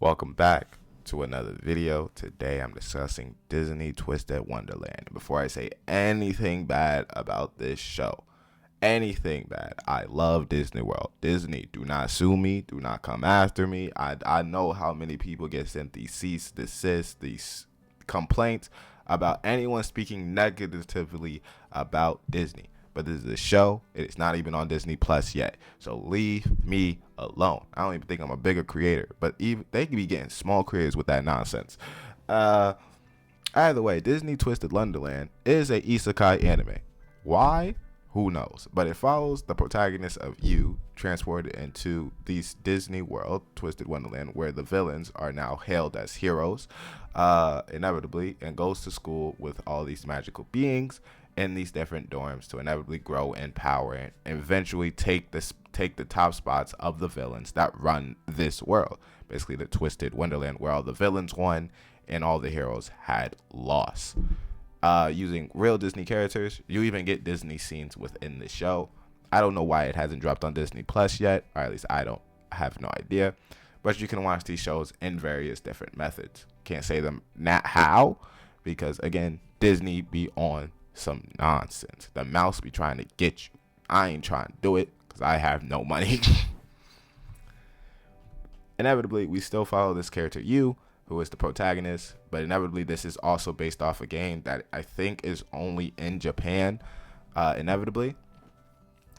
Welcome back to another video. Today I'm discussing Disney Twisted Wonderland. Before I say anything bad about this show, anything bad, I love Disney World. Disney, do not sue me, do not come after me. I know how many people get sent these cease, desist, these complaints about anyone speaking negatively about Disney. But this is a show. It is not even on Disney Plus yet. So leave me alone. I don't even think I'm a bigger creator. But even they could be getting small creators with that nonsense. Either way, Disney Twisted Wonderland is a isekai anime. Why? Who knows? But it follows the protagonist of you transported into this Disney world, Twisted Wonderland, where the villains are now hailed as heroes, inevitably, and goes to school with all these magical beings in these different dorms to inevitably grow in power and eventually take the top spots of the villains that run this world. Basically, the Twisted Wonderland, where all the villains won and all the heroes had lost. Using real Disney characters, you even get Disney scenes within the show. I don't know why it hasn't dropped on Disney Plus yet, or at least I have no idea. But you can watch these shows in various different methods. Can't say them not how, because again, Disney be on some nonsense. The mouse be trying to get you. I ain't trying to do it because I have no money. Inevitably, we still follow this character Yu, who is the protagonist, but inevitably this is also based off a game that I think is only in Japan, inevitably,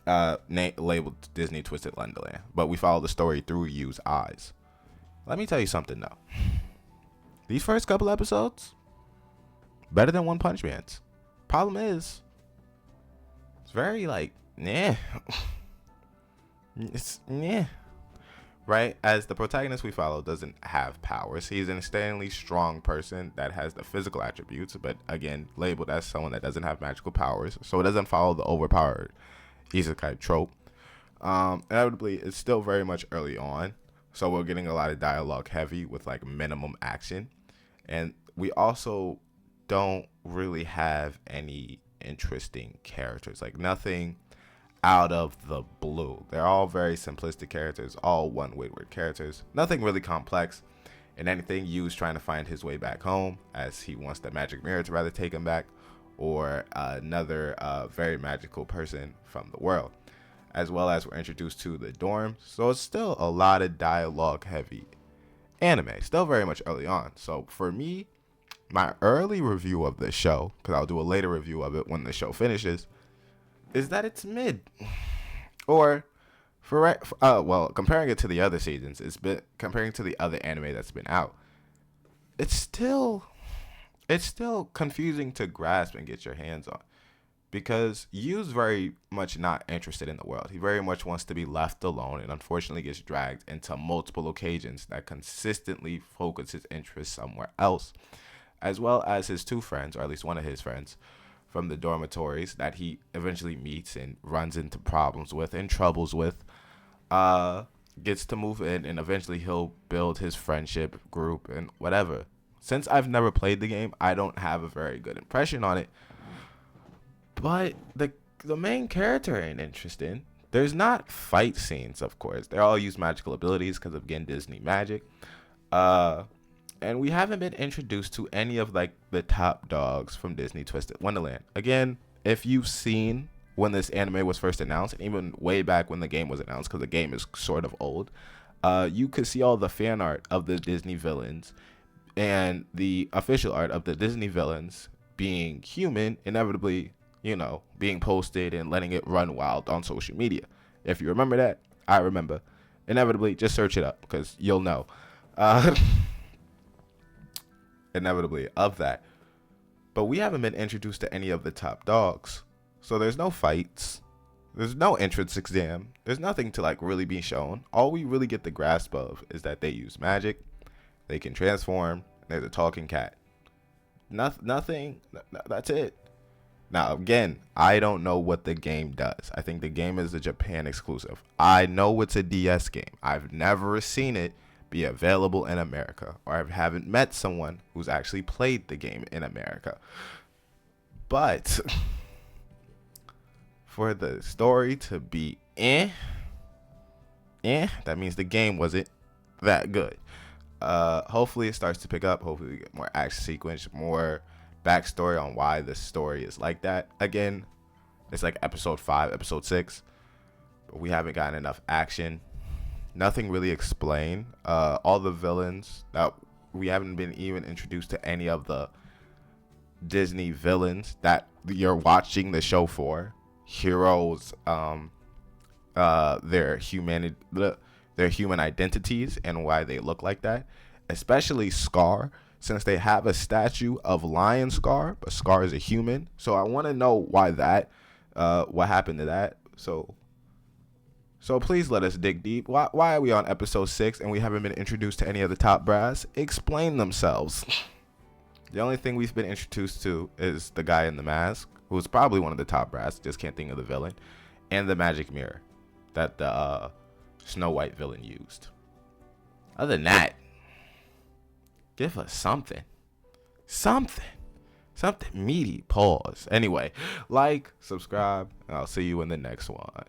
labeled Disney Twisted Wonderland, but we follow the story through Yu's eyes. Let me tell you something though. These first couple episodes, better than One Punch Man's. Problem is, it's very it's right? As the protagonist we follow doesn't have powers. He's an extremely strong person that has the physical attributes, but again, labeled as someone that doesn't have magical powers. So it doesn't follow the overpowered isekai trope. Inevitably, it's still very much early on. So we're getting a lot of dialogue heavy with minimum action. And we also don't really have any interesting characters. Nothing out of the blue. They're all very simplistic characters, all one-way word characters. Nothing really complex. And anything, Yu's trying to find his way back home as he wants the magic mirror to rather take him back, or another very magical person from the world. As well as we're introduced to the dorms. So it's still a lot of dialogue heavy anime. Still very much early on. So for me, my early review of the show, because I'll do a later review of it when the show finishes, is that it's mid. Or comparing it to the other seasons, comparing to the other anime that's been out, it's still confusing to grasp and get your hands on, because Yu's very much not interested in the world. He very much wants to be left alone, and unfortunately gets dragged into multiple occasions that consistently focus his interest somewhere else, as well as his two friends, or at least one of his friends from the dormitories that he eventually meets and runs into problems with and troubles with, gets to move in, and eventually he'll build his friendship group and whatever. Since I've never played the game, I don't have a very good impression on it. But the main character ain't interesting. There's not fight scenes, of course. They all use magical abilities because of, again, Disney magic. And we haven't been introduced to any of the top dogs from Disney Twisted Wonderland. Again, if you've seen when this anime was first announced, and even way back when the game was announced, because the game is sort of old, you could see all the fan art of the Disney villains and the official art of the Disney villains being human, inevitably, being posted and letting it run wild on social media. If you remember that, I remember. Inevitably, just search it up because you'll know. Inevitably of that. But we haven't been introduced to any of the top dogs. So there's no fights. There's no entrance exam. There's nothing to really be shown. All we really get the grasp of is that they use magic. They can transform. There's a talking cat. Nothing. That's it. Now, again, I don't know what the game does. I think the game is a Japan exclusive. I know it's a DS game. I've never seen it be available in America, or I haven't met someone who's actually played the game in America. But for the story to be that means the game wasn't that good. Hopefully it starts to pick up. Hopefully we get more action sequence, more backstory on why the story is like that. Again, it's like episode 5, episode 6, but we haven't gotten enough action. Nothing really explained. All the villains that we haven't been even introduced to any of the Disney villains that you're watching the show for. Heroes, their human identities and why they look like that, especially Scar, since they have a statue of Lion Scar, but Scar is a human. So I want to know why that, what happened to that. So please let us dig deep. Why are we on episode 6 and we haven't been introduced to any of the top brass? Explain themselves. The only thing we've been introduced to is the guy in the mask, who's probably one of the top brass, just can't think of the villain, and the magic mirror that the Snow White villain used. Other than that, give us something meaty. Pause. Anyway, like, subscribe, and I'll see you in the next one.